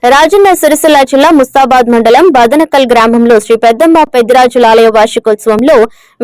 రాజన్న సిరిసిల్ల జిల్లా ముస్తాబాద్ మండలం బదనకల్ గ్రామంలో శ్రీ పెద్దమ్మ పెద్దిరాజుల ఆలయ వార్షికోత్సవంలో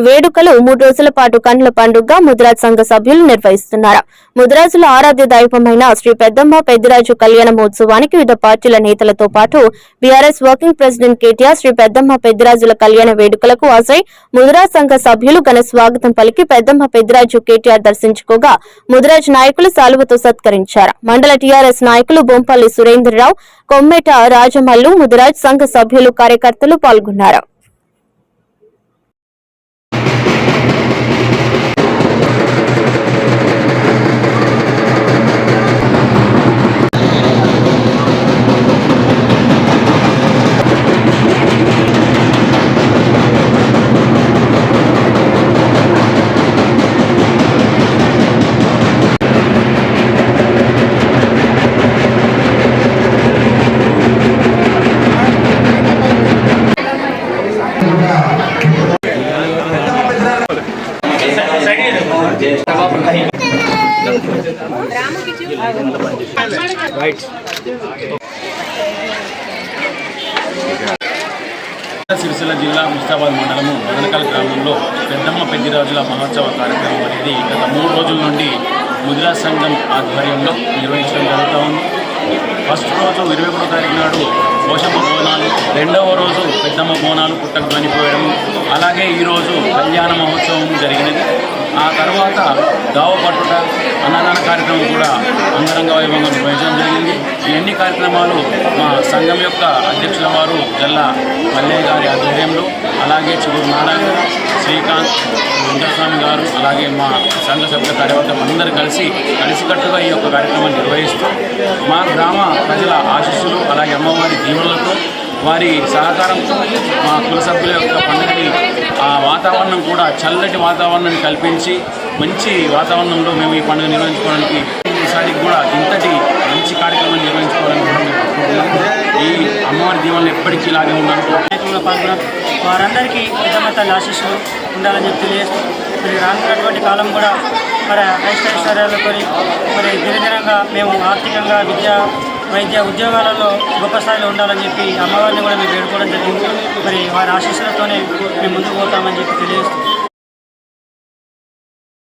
వేడుకలు 3 రోజుల పాటు కండ్ల పండుగగా ముదిరాజ్ సంఘ సభ్యులు నిర్వహిస్తున్నారు. ముదిరాజుల ఆరాధ్య దైవమైన శ్రీ పెద్దమ్మ పెద్దిరాజు కళ్యాణ మహోత్సవానికి వివిధ పార్టీల నేతలతో పాటు బీఆర్ఎస్ వర్కింగ్ ప్రెసిడెంట్ కేటీఆర్ శ్రీ పెద్దమ్మ పెద్దిరాజుల కళ్యాణ వేడుకలకు హాజరై ముదిరాజ్ సంఘ సభ్యులు ఘన స్వాగతం పలికి పెద్దమ్మ పెద్దిరాజు కేటీఆర్ దర్శించుకోగా ముదిరాజ్ నాయకులు సాలువతో సత్కరించారు. మండల టీఆర్ఎస్ నాయకులు బొంపల్లి సురేంద్రరావు, కొమ్మెట రాజమల్లు, ముదిరాజ్ సంఘ సభ్యులు, కార్యకర్తలు పాల్గొన్నారు. సిరిసిల్ల జిల్లా ముస్తాబాద్ మండలము బదనకల్ గ్రామంలో పెద్దమ్మ పెద్దిరాజుల మహోత్సవ కార్యక్రమం అనేది గత 3 రోజుల నుండి ముదిరాజ్ సంఘం ఆధ్వర్యంలో నిర్వహించడం జరుగుతూ ఉంది. ఫస్ట్ రోజు 21వ తారీఖు నాడు పోషమ్మ బోనాలు, 2వ రోజు పెద్దమ్మ బోనాలు పుట్టకు చనిపోయడం, అలాగే ఈరోజు కళ్యాణ మహోత్సవం జరిగినది. ఆ తర్వాత గావ పట్టుట, అన్నదాన కార్యక్రమం కూడా అంగరంగ వైభవంగా నిర్వహించడం జరిగింది. ఈ అన్ని కార్యక్రమాలు మా సంఘం యొక్క అధ్యక్షుల వారు జల్లా మల్లయ్య గారి ఆధ్వర్యంలో, అలాగే చిగురు నారాయణ, శ్రీకాంత్, వెంకటస్వామి గారు, అలాగే మా సంఘ సభ్యుల కార్యవర్గం అందరూ కలిసికట్టుగా ఈ యొక్క కార్యక్రమాన్ని నిర్వహిస్తూ మా గ్రామ ప్రజల ఆశీస్సులు, అలాగే అమ్మవారి దీవులతో, వారి సహకారంతో మా కుల సభ్యుల యొక్క పండుగని ఆ వాతావరణం కూడా చల్లటి వాతావరణాన్ని కల్పించి మంచి వాతావరణంలో మేము ఈ పండుగ నిర్వహించుకోవడానికి ఈసారి కూడా ఇంతటి మంచి కార్యక్రమం నిర్వహించుకోవాలని కూడా మేము అనుకుంటున్నాము. ఈ అమ్మవారి దీవెనలు ఎప్పటికీ ఇలాగే ఉండాలని పాల్గొన్నారు. వారందరికీ పెద్దమ్మ తల్లి ఆశీస్సులు ఉండాలని చెప్పి తెలియజేస్తూ మరి రానున్నటువంటి కాలం కూడా మరి ఐశ్వర్యాలతో మరి దినదినంగా మేము ఆర్థికంగా, విద్య, వైద్య, ఉద్యోగాలలో గొప్ప స్థాయిలో ఉండాలని చెప్పి అమ్మవారిని కూడా మేము వేడుకోవడం జరిగింది. మరి వారి ఆశీస్సులతోనే మేము ముందుకు పోతామని చెప్పి తెలియజేస్తాం.